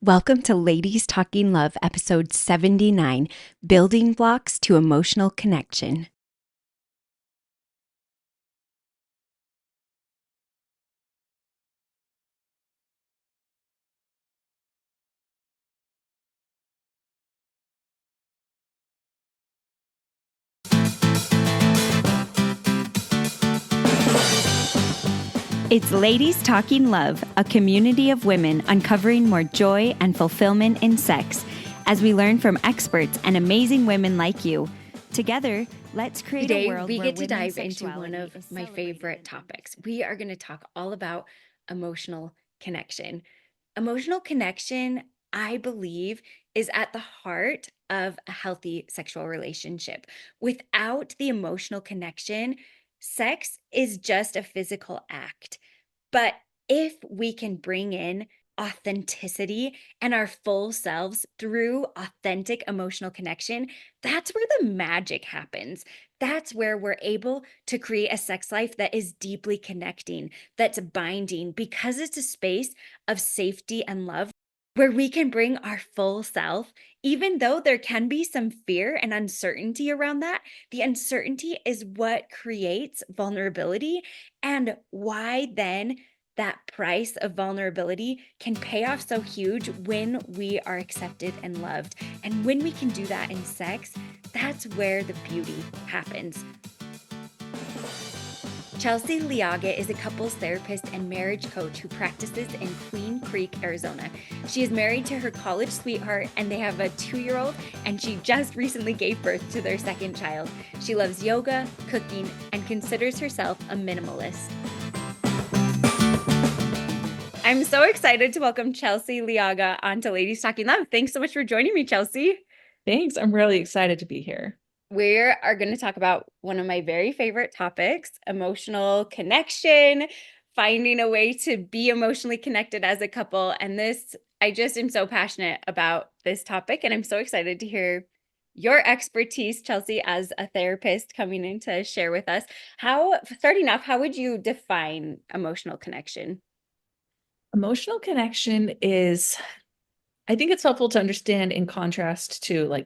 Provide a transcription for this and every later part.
Welcome to Ladies Talking Love, episode 79, Building Blocks to Emotional Connection. It's Ladies Talking Love, a community of women uncovering more joy and fulfillment in sex as we learn from experts and amazing women like you. Together, let's create Today, a world we where get to women's dive into one sexuality of is my celebrated favorite and topics. We are going to talk all about emotional connection. Emotional connection, I believe, is at the heart of a healthy sexual relationship. Without the emotional connection, sex is just a physical act. But if we can bring in authenticity and our full selves through authentic emotional connection, that's where the magic happens. That's where we're able to create a sex life that is deeply connecting, that's binding, because it's a space of safety and love where we can bring our full self, even though there can be some fear and uncertainty around that. The uncertainty is what creates vulnerability, and why then that price of vulnerability can pay off so huge when we are accepted and loved. And when we can do that in sex, that's where the beauty happens. Chelsey Liaga is a couples therapist and marriage coach who practices in Queen Creek, Arizona. She is married to her college sweetheart, and they have a 2-year-old, and she just recently gave birth to their second child. She loves yoga, cooking, and considers herself a minimalist. I'm so excited to welcome Chelsey Liaga onto Ladies Talking Love. Thanks so much for joining me, Chelsey. Thanks. I'm really excited to be here. We are going to talk about one of my very favorite topics, emotional connection, finding a way to be emotionally connected as a couple. And I just am so passionate about this topic, and I'm so excited to hear your expertise, Chelsey, as a therapist coming in to share with us. Starting off, how would you define emotional connection? Emotional connection is, I think it's helpful to understand in contrast to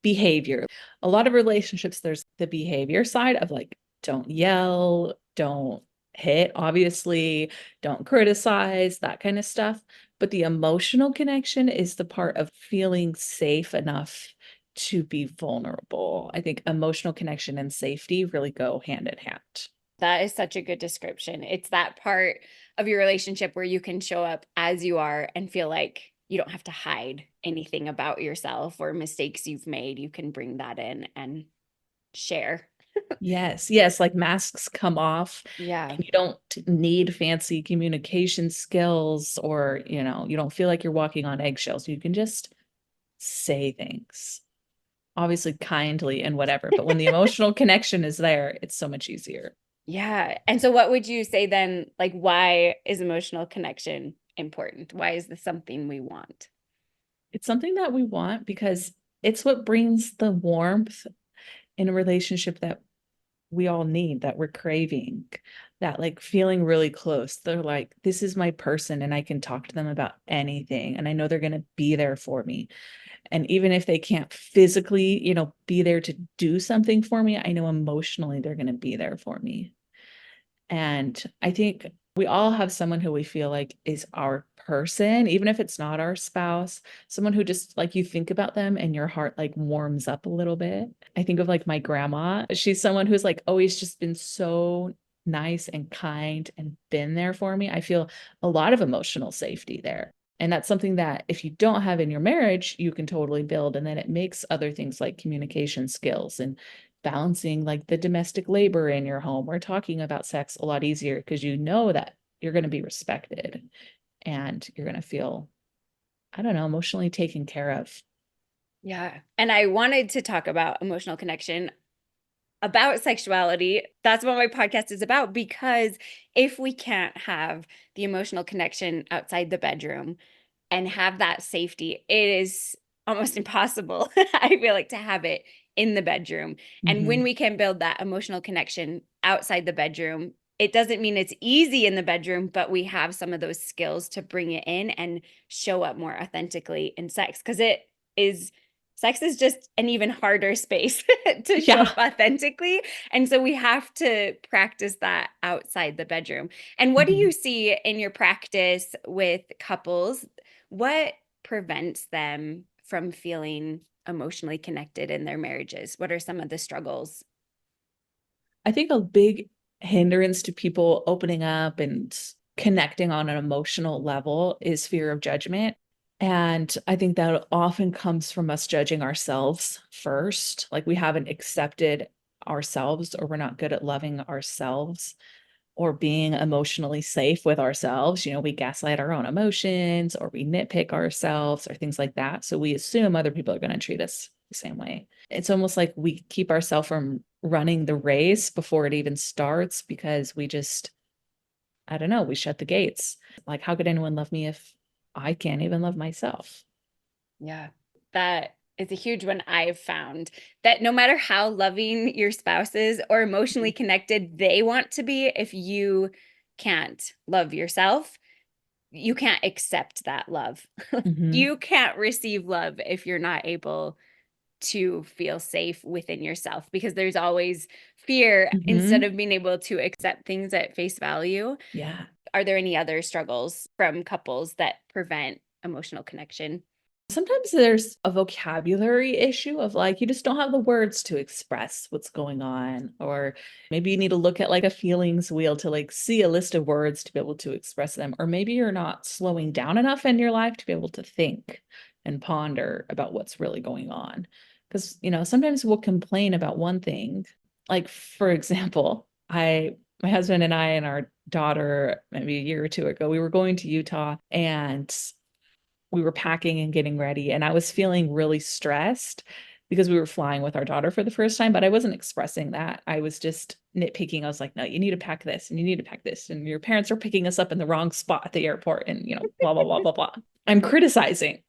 behavior. A lot of relationships, there's the behavior side of don't yell, don't hit, obviously, don't criticize, that kind of stuff. But the emotional connection is the part of feeling safe enough to be vulnerable. I think emotional connection and safety really go hand in hand. That is such a good description. It's that part of your relationship where you can show up as you are and feel like you don't have to hide anything about yourself or mistakes you've made. You can bring that in and share. Yes, yes, like masks come off Yeah. and you don't need fancy communication skills or, you don't feel like you're walking on eggshells. You can just say things, obviously kindly and whatever. But when the emotional connection is there, it's so much easier. Yeah. And so what would you say then, like, why is emotional connection important? Why is this something we want? It's something that we want because it's what brings the warmth in a relationship that we all need, that we're craving, that feeling really close. They're like, this is my person and I can talk to them about anything. And I know they're going to be there for me. And even if they can't physically, be there to do something for me, I know emotionally they're going to be there for me. And I think we all have someone who we feel like is our person, even if it's not our spouse, someone who just you think about them and your heart warms up a little bit. I think of my grandma. She's someone who's always just been so nice and kind and been there for me. I feel a lot of emotional safety there. And that's something that if you don't have in your marriage, you can totally build. And then it makes other things like communication skills and balancing the domestic labor in your home or talking about sex a lot easier because you know that you're going to be respected and you're going to feel, I don't know, emotionally taken care of. Yeah. And I wanted to talk about emotional connection, about sexuality. That's what my podcast is about, because if we can't have the emotional connection outside the bedroom and have that safety, it is almost impossible, I feel like, to have it in the bedroom. And when Mhm. we can build that emotional connection outside the bedroom, it doesn't mean it's easy in the bedroom, but we have some of those skills to bring it in and show up more authentically in sex. Because sex is just an even harder space to show Yeah. up authentically. And so we have to practice that outside the bedroom. And what do Mhm. you see in your practice with couples? What prevents them from feeling emotionally connected in their marriages? What are some of the struggles? I think a big hindrance to people opening up and connecting on an emotional level is fear of judgment. And I think that often comes from us judging ourselves first. Like we haven't accepted ourselves, or we're not good at loving ourselves or being emotionally safe with ourselves. We gaslight our own emotions, or we nitpick ourselves, or things like that. So we assume other people are going to treat us the same way. It's almost like we keep ourselves from running the race before it even starts because we just, I don't know, we shut the gates. Like, how could anyone love me if I can't even love myself? Yeah, that is a huge one. I've found that no matter how loving your spouse is or emotionally connected they want to be, if you can't love yourself, you can't accept that love. Mm-hmm. You can't receive love if you're not able to feel safe within yourself, because there's always fear instead Mm-hmm. of being able to accept things at face value. Yeah. Are there any other struggles from couples that prevent emotional connection? Sometimes there's a vocabulary issue of like, you just don't have the words to express what's going on. Or maybe you need to look at like a feelings wheel to like see a list of words to be able to express them. Or maybe you're not slowing down enough in your life to be able to think and ponder about what's really going on. Because, sometimes we'll complain about one thing. Like, for example, my husband and I and our daughter, maybe a year or two ago, we were going to Utah, and we were packing and getting ready, and I was feeling really stressed because we were flying with our daughter for the first time, but I wasn't expressing that. I was just nitpicking. I was like, no, you need to pack this and you need to pack this. And your parents are picking us up in the wrong spot at the airport and, blah, blah, blah, blah, blah. I'm criticizing.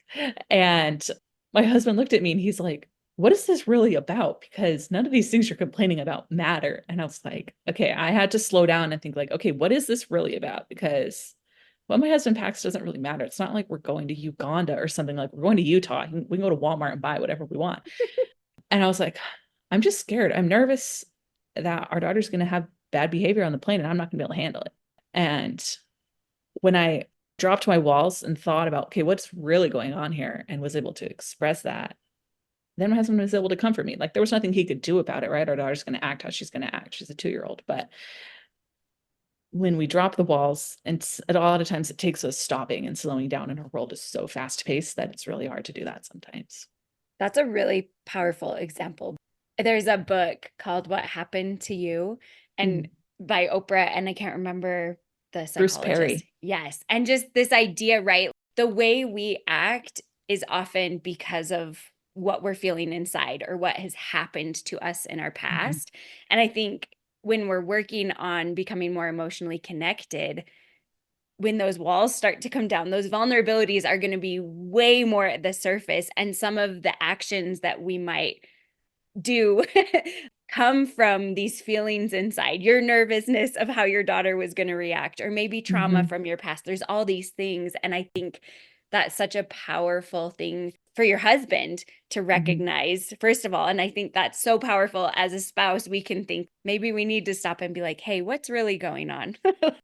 And my husband looked at me and he's like, what is this really about? Because none of these things you're complaining about matter. And I was like, okay, I had to slow down and think like, okay, what is this really about? Because what my husband packs doesn't really matter. It's not like we're going to Uganda or something. Like we're going to Utah. We can go to Walmart and buy whatever we want. And I was like, I'm just scared. I'm nervous that our daughter's going to have bad behavior on the plane and I'm not going to be able to handle it. And when I dropped my walls and thought about, okay, what's really going on here, and was able to express that, then my husband was able to comfort me. Like there was nothing he could do about it, right? Our daughter's going to act how she's going to act. She's a 2-year-old. But when we drop the walls, and a lot of times it takes us stopping and slowing down, and our world is so fast paced that it's really hard to do that sometimes. That's a really powerful example. There's a book called What Happened to You, and by Oprah, and I can't remember the Bruce psychologist. Perry. Yes. And just this idea, right? The way we act is often because of what we're feeling inside or what has happened to us in our Mhm. past. And I think when we're working on becoming more emotionally connected, when those walls start to come down, those vulnerabilities are going to be way more at the surface. And some of the actions that we might do come from these feelings inside, your nervousness of how your daughter was going to react, or maybe trauma Mhm. from your past. There's all these things. And I think that's such a powerful thing for your husband to Mhm. recognize, first of all. And I think that's so powerful as a spouse. We can think maybe we need to stop and be like, hey, what's really going on?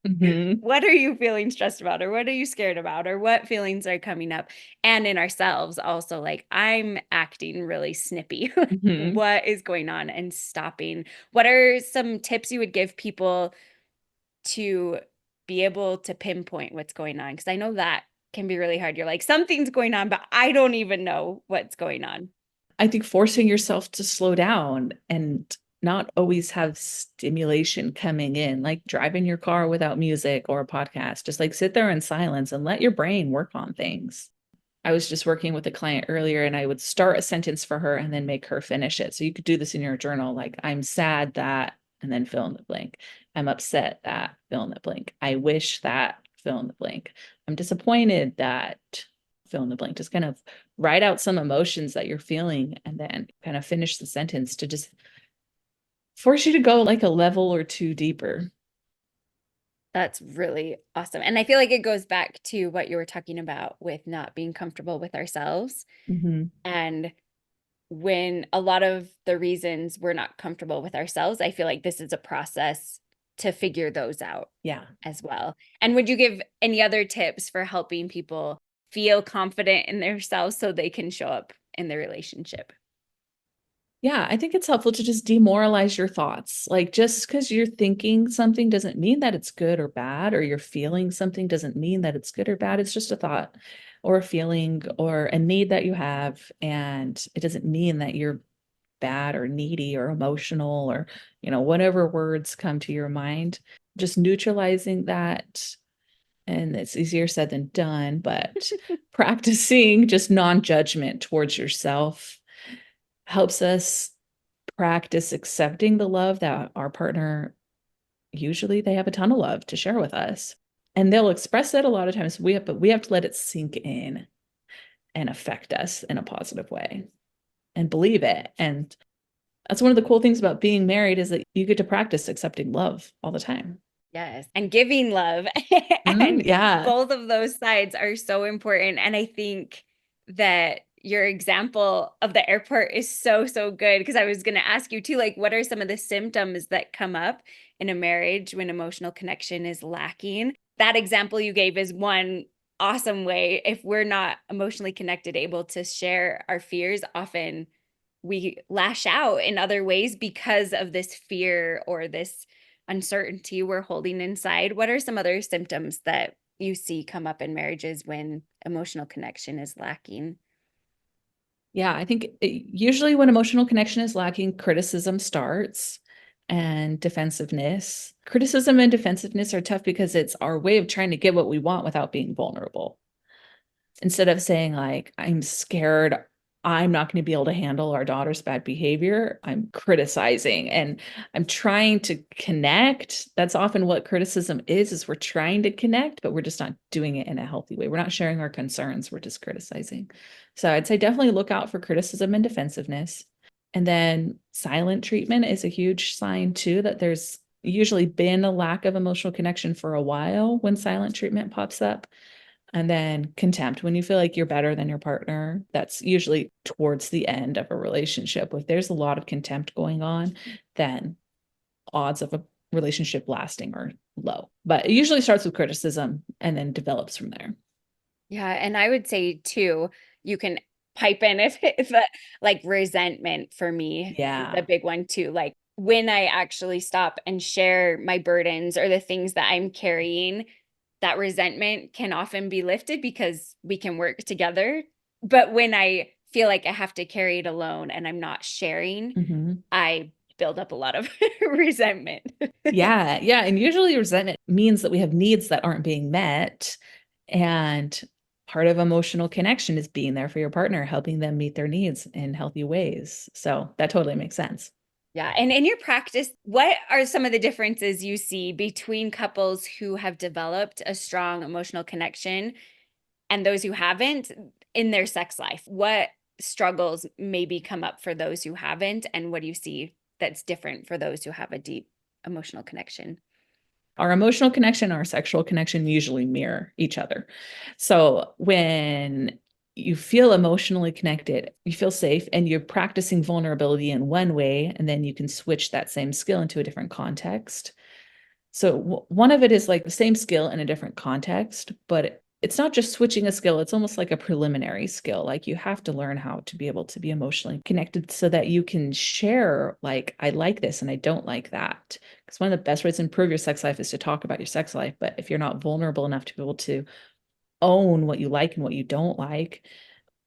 Mhm. What are you feeling stressed about, or what are you scared about, or what feelings are coming up? And in ourselves also, like, I'm acting really snippy. Mhm. What is going on? And stopping. What are some tips you would give people to be able to pinpoint what's going on? Because I know that can be really hard. You're like, something's going on, but I don't even know what's going on. I think forcing yourself to slow down and not always have stimulation coming in, like driving your car without music or a podcast, just like sit there in silence and let your brain work on things. I was just working with a client earlier, and I would start a sentence for her and then make her finish it. So you could do this in your journal, like, I'm sad that, and then fill in the blank. I'm upset that, fill in the blank. I wish that, fill in the blank. I'm disappointed that, fill in the blank. Just kind of write out some emotions that you're feeling and then kind of finish the sentence to just force you to go like a level or two deeper. That's really awesome. And I feel like it goes back to what you were talking about with not being comfortable with ourselves. Mhm. And when a lot of the reasons we're not comfortable with ourselves, I feel like this is a process to figure those out Yeah. as well. And would you give any other tips for helping people feel confident in themselves so they can show up in the relationship? Yeah, I think it's helpful to just demoralize your thoughts. Like, just because you're thinking something doesn't mean that it's good or bad, or you're feeling something doesn't mean that it's good or bad. It's just a thought or a feeling or a need that you have. And it doesn't mean that you're bad or needy or emotional or, whatever words come to your mind. Just neutralizing that. And it's easier said than done, but practicing just non-judgment towards yourself helps us practice accepting the love that our partner, usually they have a ton of love to share with us. And they'll express it a lot of times. But we have to let it sink in and affect us in a positive way and believe it. And that's one of the cool things about being married is that you get to practice accepting love all the time. Yes. And giving love. And Yeah. both of those sides are so important. And I think that your example of the airport is so, so good because I was going to ask you too, like, what are some of the symptoms that come up in a marriage when emotional connection is lacking? That example you gave is one awesome way. If we're not emotionally connected, able to share our fears, often we lash out in other ways because of this fear or this uncertainty we're holding inside. What are some other symptoms that you see come up in marriages when emotional connection is lacking? Yeah, I think usually when emotional connection is lacking, criticism starts and defensiveness. Criticism and defensiveness are tough because it's our way of trying to get what we want without being vulnerable. Instead of saying like, I'm scared, I'm not going to be able to handle our daughter's bad behavior, I'm criticizing and I'm trying to connect. That's often what criticism is we're trying to connect, but we're just not doing it in a healthy way. We're not sharing our concerns, we're just criticizing. So I'd say definitely look out for criticism and defensiveness. And then silent treatment is a huge sign too that there's usually been a lack of emotional connection for a while when silent treatment pops up. And then contempt, when you feel like you're better than your partner, that's usually towards the end of a relationship. If there's a lot of contempt going on, then odds of a relationship lasting are low. But it usually starts with criticism and then develops from there. Yeah, and I would say too, you can pipe in if like resentment for me is a Yeah. big one too. Like when I actually stop and share my burdens or the things that I'm carrying, that resentment can often be lifted because we can work together. But when I feel like I have to carry it alone and I'm not sharing, Mhm. I build up a lot of resentment. Yeah. Yeah. And usually resentment means that we have needs that aren't being met. And part of emotional connection is being there for your partner, helping them meet their needs in healthy ways. So that totally makes sense. Yeah. And in your practice, what are some of the differences you see between couples who have developed a strong emotional connection and those who haven't in their sex life? What struggles maybe come up for those who haven't? And what do you see that's different for those who have a deep emotional connection? Our emotional connection, our sexual connection usually mirror each other. So when you feel emotionally connected, you feel safe and you're practicing vulnerability in one way, and then you can switch that same skill into a different context. So one of it is like the same skill in a different context, but it's not just switching a skill. It's almost like a preliminary skill. Like you have to learn how to be able to be emotionally connected so that you can share, like, I like this and I don't like that. Because one of the best ways to improve your sex life is to talk about your sex life. But if you're not vulnerable enough to be able to own what you like and what you don't like,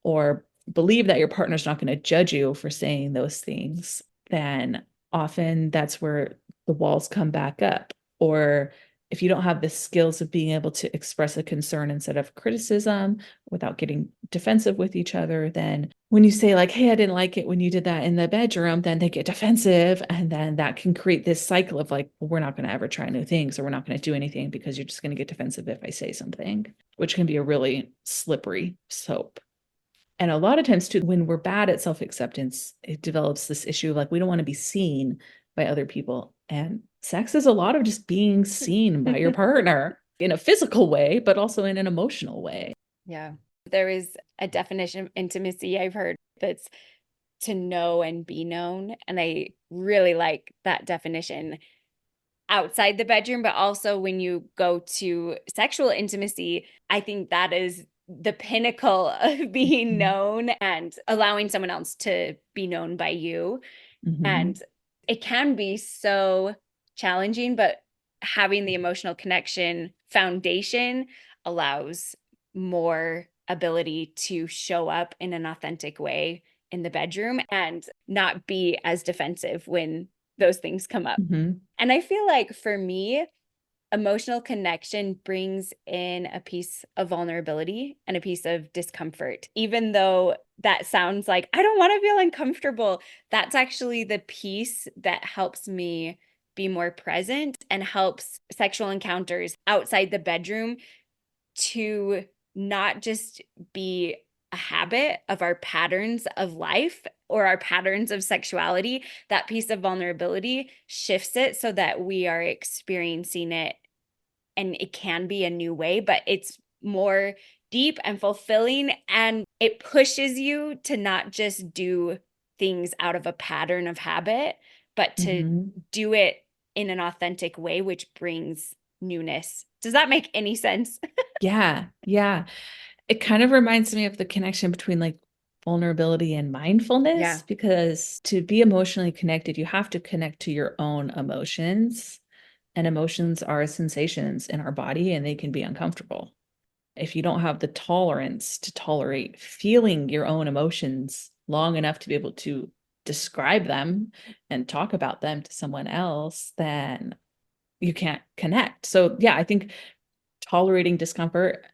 or believe that your partner's not going to judge you for saying those things, then often that's where the walls come back up. Or if you don't have the skills of being able to express a concern instead of criticism without getting defensive with each other, then when you say like, hey, I didn't like it when you did that in the bedroom, then they get defensive. And then that can create this cycle of like, well, we're not going to ever try new things, or we're not going to do anything because you're just going to get defensive if I say something, which can be a really slippery slope. And a lot of times too, when we're bad at self-acceptance, it develops this issue of like, we don't want to be seen by other people And sex is a lot of just being seen by your partner in a physical way, but also in an emotional way. Yeah. There is a definition of intimacy I've heard that's to know and be known. And I really like that definition outside the bedroom, but also when you go to sexual intimacy, I think that is the pinnacle of being known and allowing someone else to be known by you. And it can be so challenging, but having the emotional connection foundation allows more ability to show up in an authentic way in the bedroom and not be as defensive when those things come up. And I feel like for me, emotional connection brings in a piece of vulnerability and a piece of discomfort. Even though that sounds like I don't want to feel uncomfortable, that's actually the piece that helps me be more present and helps sexual encounters outside the bedroom to not just be a habit of our patterns of life or our patterns of sexuality. That piece of vulnerability shifts it so that we are experiencing it and it can be a new way, but it's more deep and fulfilling, and it pushes you to not just do things out of a pattern of habit, but to do it in an authentic way, which brings newness. Does that make any sense? Yeah. Yeah. It kind of reminds me of the connection between like vulnerability and mindfulness, Yeah. because to be emotionally connected, you have to connect to your own emotions. And emotions are sensations in our body and they can be uncomfortable. If you don't have the tolerance to tolerate feeling your own emotions long enough to be able to describe them and talk about them to someone else, then you can't connect. So, yeah, I think tolerating discomfort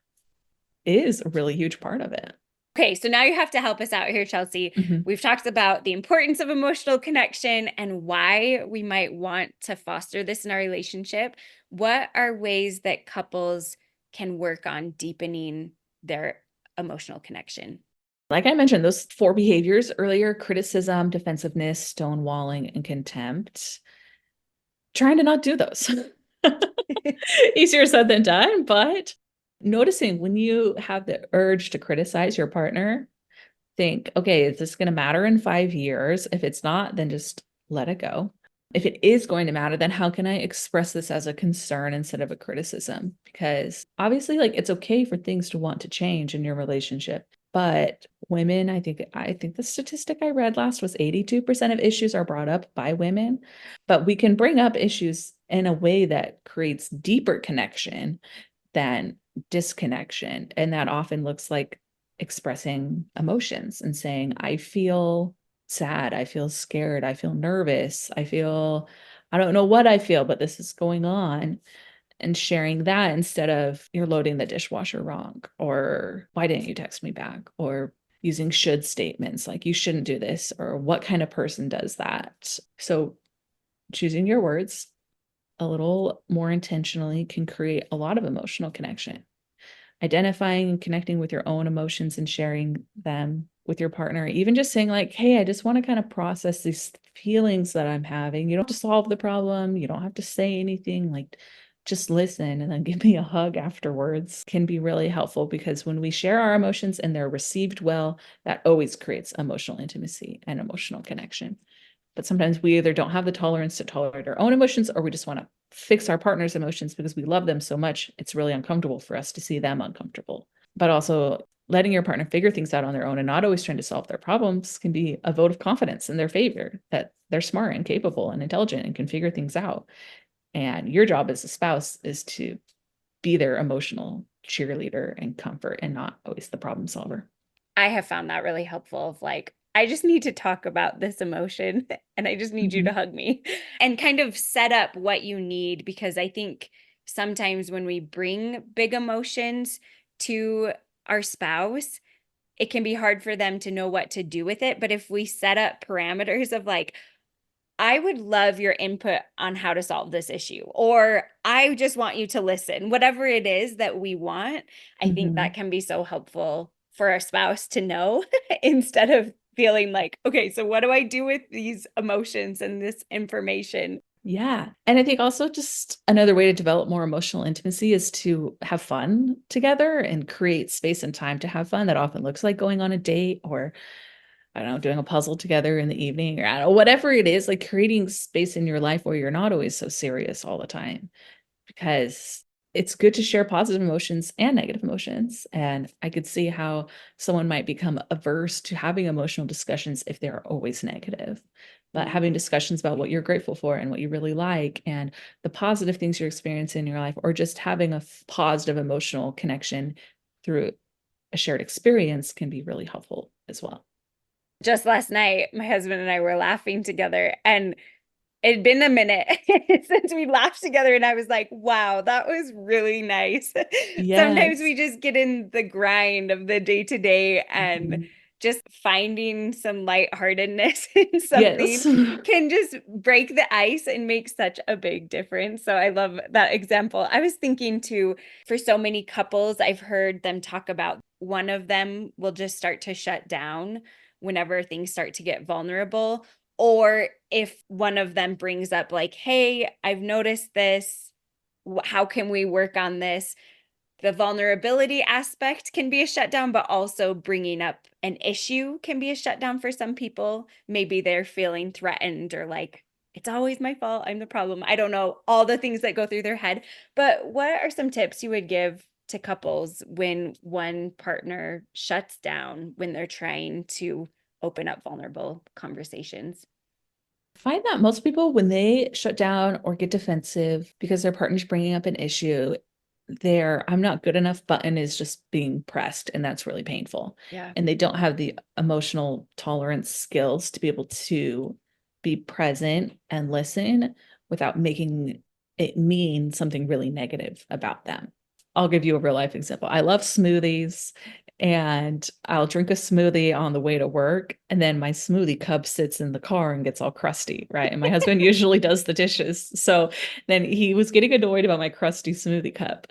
is a really huge part of it. Okay, so now you have to help us out here, Chelsey. We've talked about the importance of emotional connection and why we might want to foster this in our relationship. What are ways that couples can work on deepening their emotional connection? Like I mentioned, those 4 behaviors earlier: criticism, defensiveness, stonewalling, and contempt. Trying to not do those. Easier said than done, but noticing when you have the urge to criticize your partner, think, okay, is this going to matter in 5 years? If it's not, then just let it go. If it is going to matter, then how can I express this as a concern instead of a criticism? Because obviously, like, it's okay for things to want to change in your relationship. But women, I think the statistic I read last was 82% of issues are brought up by women. But we can bring up issues in a way that creates deeper connection than disconnection. And that often looks like expressing emotions and saying, I feel sad, I feel scared, I feel nervous, I don't know what I feel, but this is going on. And sharing that instead of you're loading the dishwasher wrong, or why didn't you text me back, or using should statements like you shouldn't do this, or what kind of person does that. So choosing your words a little more intentionally can create a lot of emotional connection. Identifying and connecting with your own emotions and sharing them with your partner, even just saying like, hey, I just want to kind of process these feelings that I'm having. You don't have to solve the problem. You don't have to say anything, like just listen and then give me a hug afterwards, can be really helpful, because when we share our emotions and they're received well, that always creates emotional intimacy and emotional connection. But sometimes we either don't have the tolerance to tolerate our own emotions, or we just want to fix our partner's emotions because we love them so much. It's really uncomfortable for us to see them uncomfortable. But also letting your partner figure things out on their own and not always trying to solve their problems can be a vote of confidence in their favor, that they're smart and capable and intelligent and can figure things out. And your job as a spouse is to be their emotional cheerleader and comfort, and not always the problem solver. I have found that really helpful of like, I just need to talk about this emotion and I just need you to hug me and kind of set up what you need. Because I think sometimes when we bring big emotions to our spouse, it can be hard for them to know what to do with it. But if we set up parameters of like, I would love your input on how to solve this issue, or I just want you to listen, whatever it is that we want, I think that can be so helpful for our spouse to know instead of feeling like, okay, so what do I do with these emotions and this information? Yeah. And I think also just another way to develop more emotional intimacy is to have fun together and create space and time to have fun. That often looks like going on a date or, I don't know, doing a puzzle together in the evening, or I don't know, whatever it is, like creating space in your life where you're not always so serious all the time, because it's good to share positive emotions and negative emotions. And I could see how someone might become averse to having emotional discussions if they're always negative. But Mm. having discussions about what you're grateful for and what you really like and the positive things you're experiencing in your life, or just having a positive emotional connection through a shared experience can be really helpful as well. Just last night, my husband and I were laughing together, and it'd been a minute since we laughed together, and I was like, wow, that was really nice. Sometimes Yes. we just get in the grind of the day to day, and Mhm. just finding some lightheartedness in something Yes. can just break the ice and make such a big difference. So I love that example. I was thinking too, for so many couples, I've heard them talk about one of them will just start to shut down whenever things start to get vulnerable. Or if one of them brings up, like, hey, I've noticed this, how can we work on this? The vulnerability aspect can be a shutdown, but also bringing up an issue can be a shutdown for some people. Maybe they're feeling threatened or like, it's always my fault. I'm the problem. I don't know all the things that go through their head. But what are some tips you would give to couples when one partner shuts down when they're trying to open up vulnerable conversations? Find that most people, when they shut down or get defensive because their partner's bringing up an issue, their "I'm not good enough" button is just being pressed, and that's really painful. Yeah. And they don't have the emotional tolerance skills to be able to be present and listen without making it mean something really negative about them. I'll give you a real life example. I love smoothies, and I'll drink a smoothie on the way to work, and then my smoothie cup sits in the car and gets all crusty, right? And my husband usually does the dishes. So then he was getting annoyed about my crusty smoothie cup.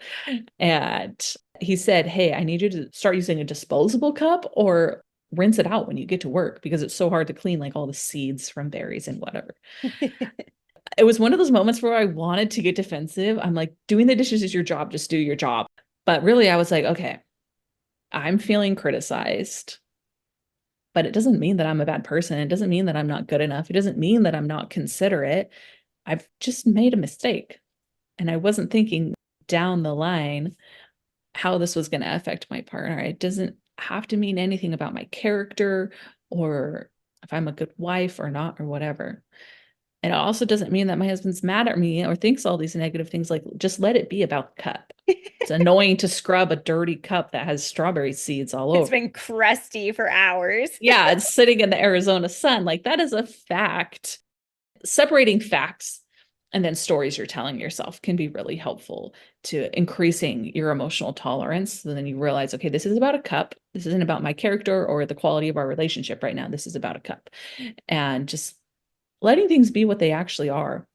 And he said, "Hey, I need you to start using a disposable cup or rinse it out when you get to work because it's so hard to clean like all the seeds from berries and whatever." It was one of those moments where I wanted to get defensive. I'm like, doing the dishes is your job, just do your job. But really, I was like, okay, I'm feeling criticized, but it doesn't mean that I'm a bad person. It doesn't mean that I'm not good enough. It doesn't mean that I'm not considerate. I've just made a mistake. And I wasn't thinking down the line how this was going to affect my partner. It doesn't have to mean anything about my character or if I'm a good wife or not or whatever. And it also doesn't mean that my husband's mad at me or thinks all these negative things. Like, just let it be about the cup. It's annoying to scrub a dirty cup that has strawberry seeds all It's over. been crusty for hours. Yeah, it's sitting in the Arizona sun. Like, that is a fact. Separating facts and then stories you're telling yourself can be really helpful to increasing your emotional tolerance. So then you realize, okay, this is about a cup. This isn't about my character or the quality of our relationship right now. This is about a cup. And just letting things be what they actually are,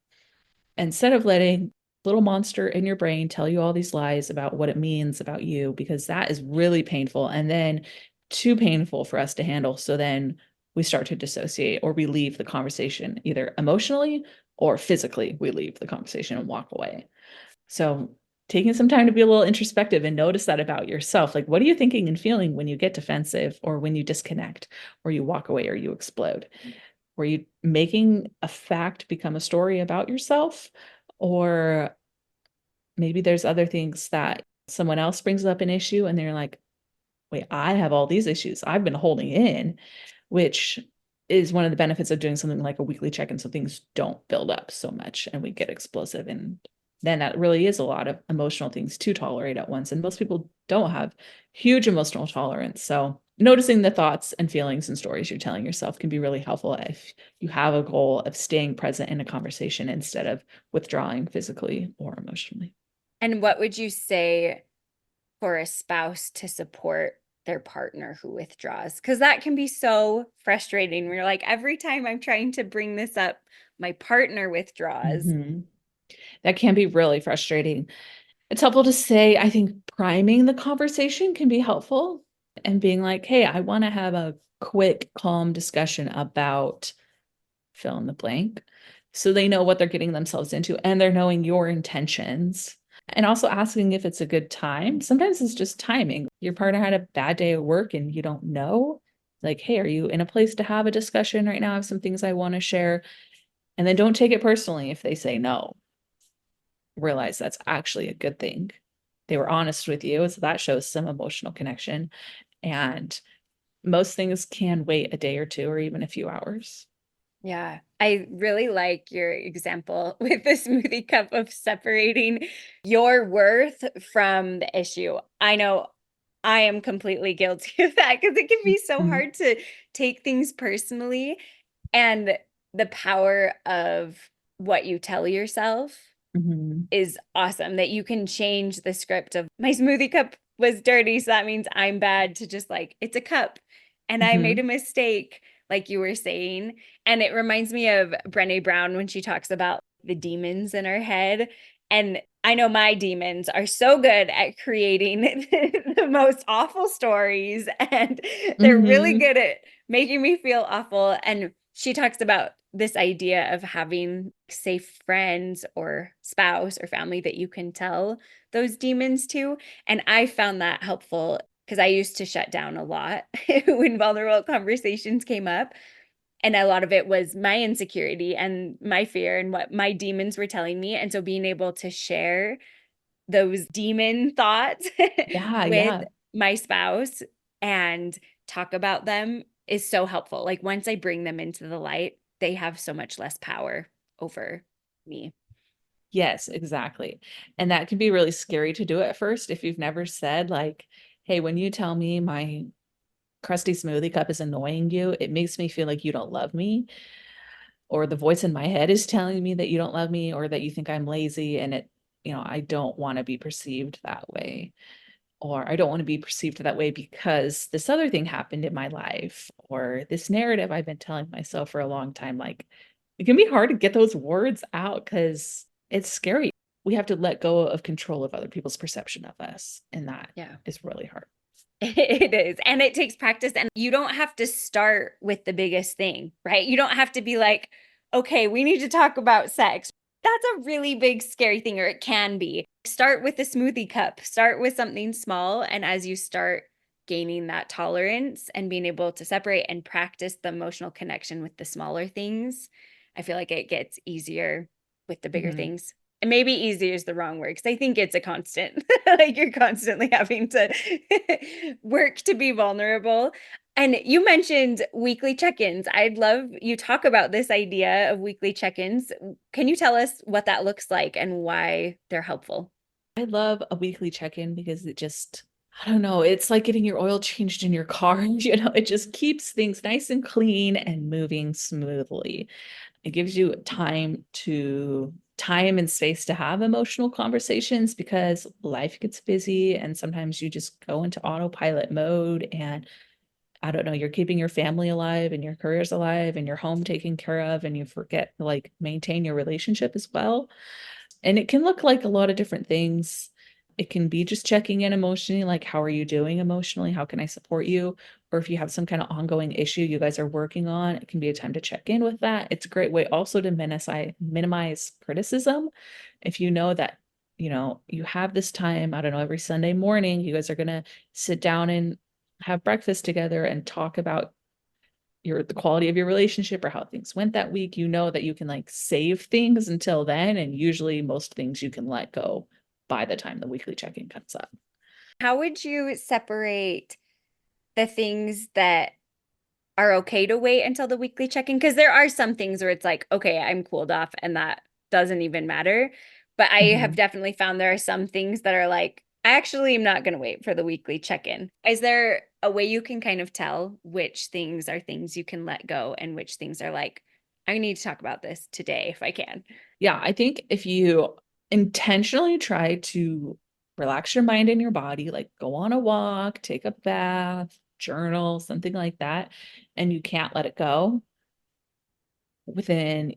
instead of letting little monster in your brain tell you all these lies about what it means about you, because that is really painful and then too painful for us to handle. So then we start to dissociate or we leave the conversation either emotionally or physically. We leave the conversation and walk away. So taking some time to be a little introspective and notice that about yourself. Like, what are you thinking and feeling when you get defensive or when you disconnect or you walk away or you explode? Were you making a fact become a story about yourself? Or maybe there's other things that someone else brings up an issue and they're like, wait, I have all these issues I've been holding in, which is one of the benefits of doing something like a weekly check-in so things don't build up so much and we get explosive. And then that really is a lot of emotional things to tolerate at once. And most people don't have huge emotional tolerance. So noticing the thoughts and feelings and stories you're telling yourself can be really helpful if you have a goal of staying present in a conversation instead of withdrawing physically or emotionally. And what would you say for a spouse to support their partner who withdraws? Because that can be so frustrating. We're like, every time I'm trying to bring this up, my partner withdraws. Mhm. That can be really frustrating. It's helpful to say, I think priming the conversation can be helpful and being like, hey, I want to have a quick, calm discussion about fill in the blank. so they know what they're getting themselves into and they're knowing your intentions. And also asking if it's a good time. Sometimes it's just timing. Your partner had a bad day at work and you don't know. Like, hey, are you in a place to have a discussion right now? I have some things I want to share. And then don't take it personally if they say no. Realize that's actually a good thing. They were honest with you. So that shows some emotional connection. And most things can wait a day or two or even a few hours. Yeah, I really like your example with the smoothie cup of separating your worth from the issue. I know I am completely guilty of that because it can be so Mhm. hard to take things personally, and the power of what you tell yourself Mhm. is awesome, that you can change the script of my smoothie cup was dirty, so that means I'm bad, to just like, it's a cup and I made a Mhm. mistake, like you were saying. And it reminds me of Brené Brown when she talks about the demons in our head. And I know my demons are so good at creating the most awful stories, and they're really Mhm. good at making me feel awful. And she talks about this idea of having safe friends or spouse or family that you can tell those demons to. And I found that helpful because I used to shut down a lot when vulnerable conversations came up. And a lot of it was my insecurity and my fear and what my demons were telling me. And so being able to share those demon thoughts Yeah, with yeah. my spouse and talk about them is so helpful. Like once I bring them into the light, they have so much less power over me. Yes, exactly. And that can be really scary to do at first if you've never said like, hey, when you tell me my crusty smoothie cup is annoying you, it makes me feel like you don't love me, or the voice in my head is telling me that you don't love me or that you think I'm lazy and I don't want to be perceived that way. Or I don't want to be perceived that way because this other thing happened in my life, or this narrative I've been telling myself for a long time. Like, it can be hard to get those words out because it's scary. We have to let go of control of other people's perception of us. And that Yeah. is really hard. It is. And it takes practice. And you don't have to start with the biggest thing, right? You don't have to be like, okay, we need to talk about sex. That's a really big, scary thing, or it can be. Start with a smoothie cup, start with something small. And as you start gaining that tolerance and being able to separate and practice the emotional connection with the smaller things, I feel like it gets easier with the bigger Mhm. things. And maybe easy is the wrong word because I think it's a constant. Like you're constantly having to work to be vulnerable. And you mentioned weekly check-ins. I'd love you talk about this idea of weekly check-ins. Can you tell us what that looks like and why they're helpful? I love a weekly check-in because it just, I don't know, it's like getting your oil changed in your car. It just keeps things nice and clean and moving smoothly. It gives you time and space to have emotional conversations because life gets busy and sometimes you just go into autopilot mode and I don't know, you're keeping your family alive and your career's alive and your home taken care of and you forget to like maintain your relationship as well. And it can look like a lot of different things. It can be just checking in emotionally, like, how are you doing emotionally? How can I support you? Or if you have some kind of ongoing issue you guys are working on, it can be a time to check in with that. It's a great way also to minimize criticism. If you know that, you have this time, I don't know, every Sunday morning, you guys are going to sit down and have breakfast together and talk about the quality of your relationship or how things went that week, you know that you can like save things until then. And usually most things you can let go by the time the weekly check-in comes up. How would you separate the things that are okay to wait until the weekly check-in? Because there are some things where it's like, okay, I'm cooled off and that doesn't even matter. But I have Mhm. definitely found there are some things that are like, I actually am not going to wait for the weekly check-in. Is there a way you can kind of tell which things are things you can let go and which things are like, I need to talk about this today if I can? Yeah, I think if you intentionally try to relax your mind and your body, like go on a walk, take a bath, journal, something like that, and you can't let it go within,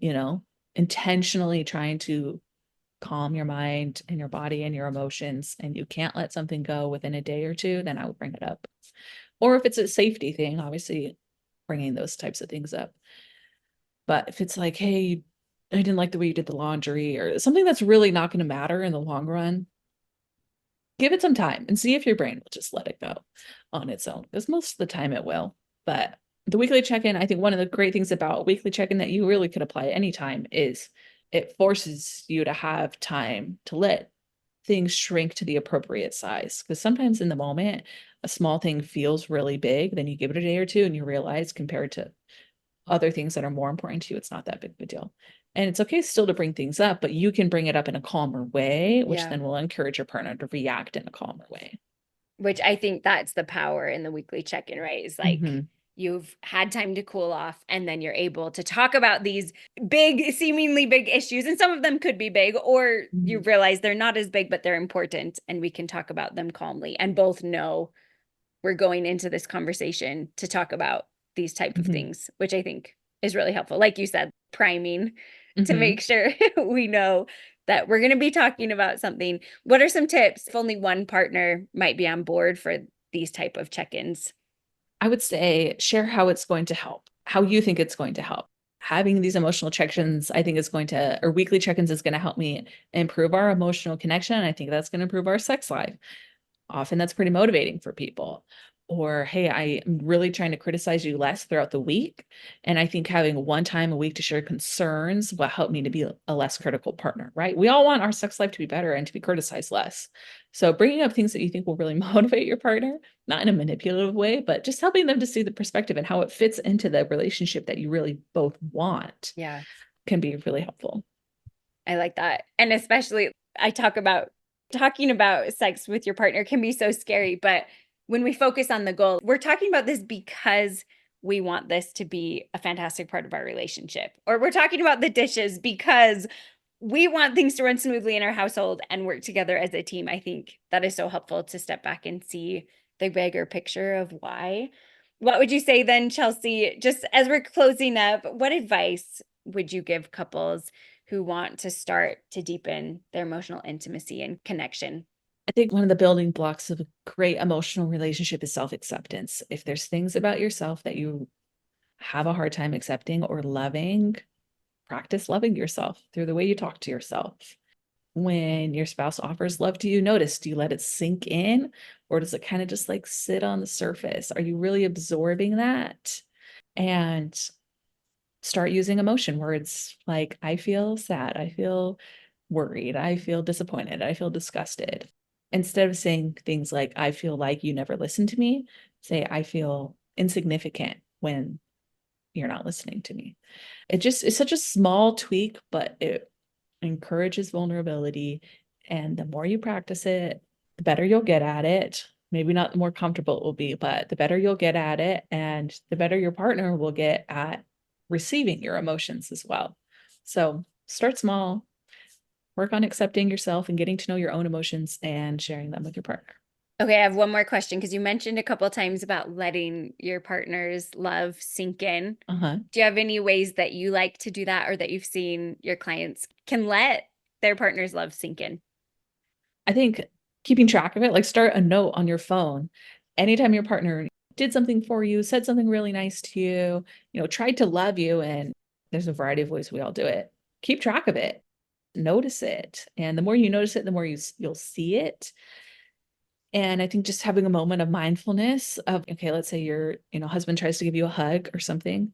intentionally trying to calm your mind and your body and your emotions, and you can't let something go within a day or two, then I would bring it up. Or if it's a safety thing, obviously bringing those types of things up. But if it's like, hey, I didn't like the way you did the laundry, or something that's really not going to matter in the long run. Give it some time and see if your brain will just let it go on its own, because most of the time it will. But the weekly check-in, I think one of the great things about weekly check-in that you really could apply anytime is it forces you to have time to let things shrink to the appropriate size. Because sometimes in the moment, a small thing feels really big, then you give it a day or two and you realize compared to other things that are more important to you, it's not that big of a deal. And it's okay still to bring things up, but you can bring it up in a calmer way, which Yeah. then will encourage your partner to react in a calmer way. Which I think that's the power in the weekly check-in, right? Is like Mhm. you've had time to cool off and then you're able to talk about these big, seemingly big issues. And some of them could be big, or you Mhm. realize they're not as big, but they're important and we can talk about them calmly and both know we're going into this conversation to talk about these type of Mhm. things, which I think is really helpful. Like you said, priming to Mhm. make sure we know that we're going to be talking about something. What are some tips if only one partner might be on board for these type of check-ins? I would say share how it's going to help, how you think it's going to help. Having these emotional check-ins, I think is going to, or weekly check-ins is going to help me improve our emotional connection. I think that's going to improve our sex life. Often that's pretty motivating for people. Or, hey, I am really trying to criticize you less throughout the week. And I think having one time a week to share concerns will help me to be a less critical partner, right? We all want our sex life to be better and to be criticized less. So bringing up things that you think will really motivate your partner, not in a manipulative way, but just helping them to see the perspective and how it fits into the relationship that you really both want Yeah, can be really helpful. I like that. And especially I talk about talking about sex with your partner can be so scary, but when we focus on the goal, we're talking about this because we want this to be a fantastic part of our relationship. Or we're talking about the dishes because we want things to run smoothly in our household and work together as a team. I think that is so helpful to step back and see the bigger picture of why. What would you say then, Chelsey, just as we're closing up, what advice would you give couples who want to start to deepen their emotional intimacy and connection? I think one of the building blocks of a great emotional relationship is self-acceptance. If there's things about yourself that you have a hard time accepting or loving, practice loving yourself through the way you talk to yourself. When your spouse offers love to you, notice, do you let it sink in, or does it kind of just like sit on the surface? Are you really absorbing that? And start using emotion words like, I feel sad, I feel worried, I feel disappointed, I feel disgusted. Instead of saying things like, I feel like you never listened to me, say, I feel insignificant when you're not listening to me. It just is such a small tweak, but it encourages vulnerability. And the more you practice it, the better you'll get at it. Maybe not the more comfortable it will be, but the better you'll get at it, and the better your partner will get at receiving your emotions as well. So start small, work on accepting yourself and getting to know your own emotions and sharing them with your partner. Okay, I have one more question because you mentioned a couple of times about letting your partner's love sink in. Uh-huh. Do you have any ways that you like to do that or that you've seen your clients can let their partner's love sink in? I think keeping track of it, like start a note on your phone. Anytime your partner did something for you, said something really nice to you, tried to love you, and there's a variety of ways we all do it. Keep track of it. Notice it. And the more you notice it, the more you'll see it. And I think just having a moment of mindfulness of, okay, let's say your, husband tries to give you a hug or something,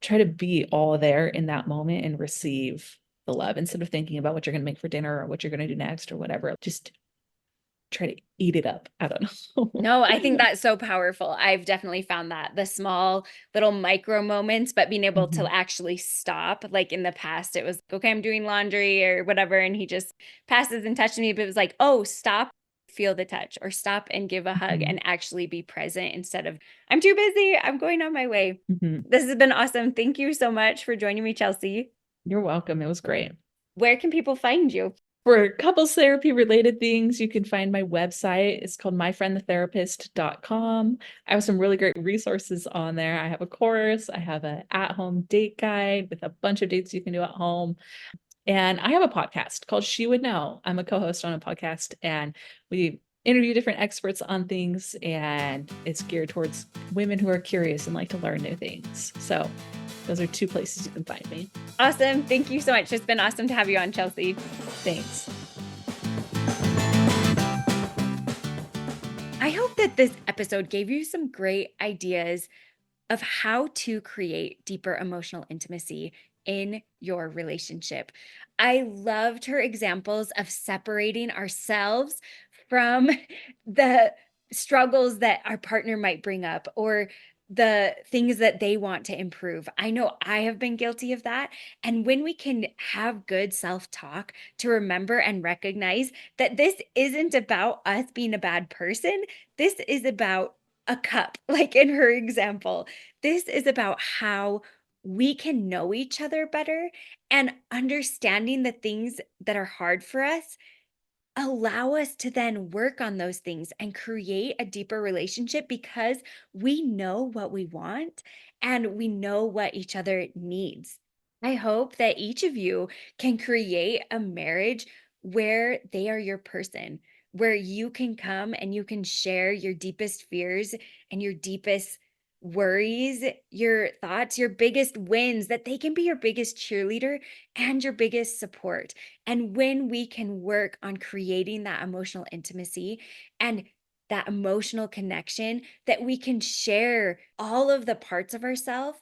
try to be all there in that moment and receive the love instead of thinking about what you're going to make for dinner or what you're going to do next or whatever. Just try to eat it up. I don't know. No, I think that's so powerful. I've definitely found that the small little micro moments, but being able Mhm. to actually stop. Like in the past, it was, okay, I'm doing laundry or whatever. And he just passes and touches me. But it was like, oh, stop, feel the touch, or stop and give a hug Mhm. and actually be present instead of, I'm too busy, I'm going on my way. Mhm. This has been awesome. Thank you so much for joining me, Chelsey. You're welcome. It was great. Where can people find you? For couples therapy related things, you can find my website. It's called myfriendthetherapist.com. I have some really great resources on there. I have a course, I have an at-home date guide with a bunch of dates you can do at home. And I have a podcast called She Would Know. I'm a co-host on a podcast, and we interview different experts on things, and it's geared towards women who are curious and like to learn new things. So Those are two places you can find me. Awesome. Thank you so much. It's been awesome to have you on, Chelsey. Thanks. I hope that this episode gave you some great ideas of how to create deeper emotional intimacy in your relationship. I loved her examples of separating ourselves from the struggles that our partner might bring up or the things that they want to improve. I know I have been guilty of that. And when we can have good self-talk to remember and recognize that this isn't about us being a bad person, this is about a cup, like in her example. This is about how we can know each other better and understanding the things that are hard for us allow us to then work on those things and create a deeper relationship because we know what we want and we know what each other needs. I hope that each of you can create a marriage where they are your person, where you can come and you can share your deepest fears and your deepest worries, your thoughts, your biggest wins, that they can be your biggest cheerleader and your biggest support. And when we can work on creating that emotional intimacy and that emotional connection, that we can share all of the parts of ourselves,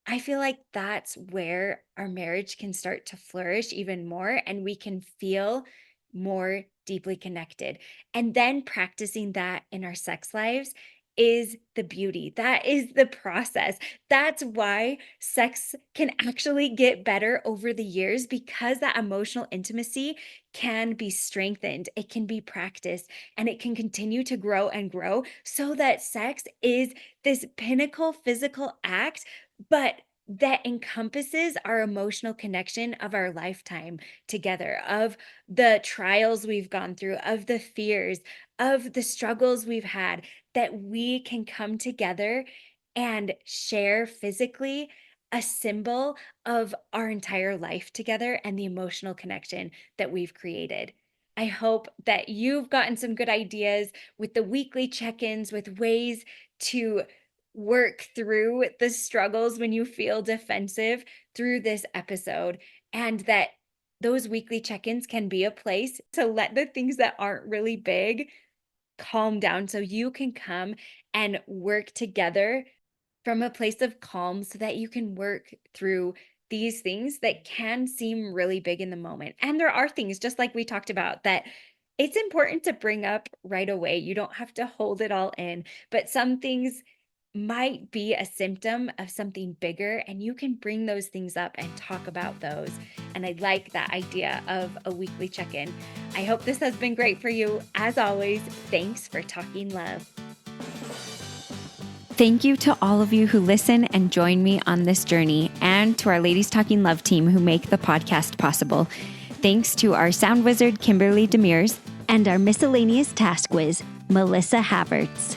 I feel like that's where our marriage can start to flourish even more and we can feel more deeply connected. And then practicing that in our sex lives is the beauty. That is the process. That's why sex can actually get better over the years because that emotional intimacy can be strengthened, it can be practiced, and it can continue to grow and grow so that sex is this pinnacle physical act, but that encompasses our emotional connection of our lifetime together, of the trials we've gone through, of the fears, of the struggles we've had, that we can come together and share physically a symbol of our entire life together and the emotional connection that we've created. I hope that you've gotten some good ideas with the weekly check-ins, with ways to work through the struggles when you feel defensive through this episode, and that those weekly check-ins can be a place to let the things that aren't really big calm down so you can come and work together from a place of calm so that you can work through these things that can seem really big in the moment. And there are things, just like we talked about, that it's important to bring up right away. You don't have to hold it all in, but some things might be a symptom of something bigger, and you can bring those things up and talk about those. And I like that idea of a weekly check-in. I hope this has been great for you. As always, thanks for talking love. Thank you to all of you who listen and join me on this journey, and to our Ladies Talking Love team who make the podcast possible. Thanks to our sound wizard, Kimberly Demers, and our miscellaneous task whiz, Melissa Havertz.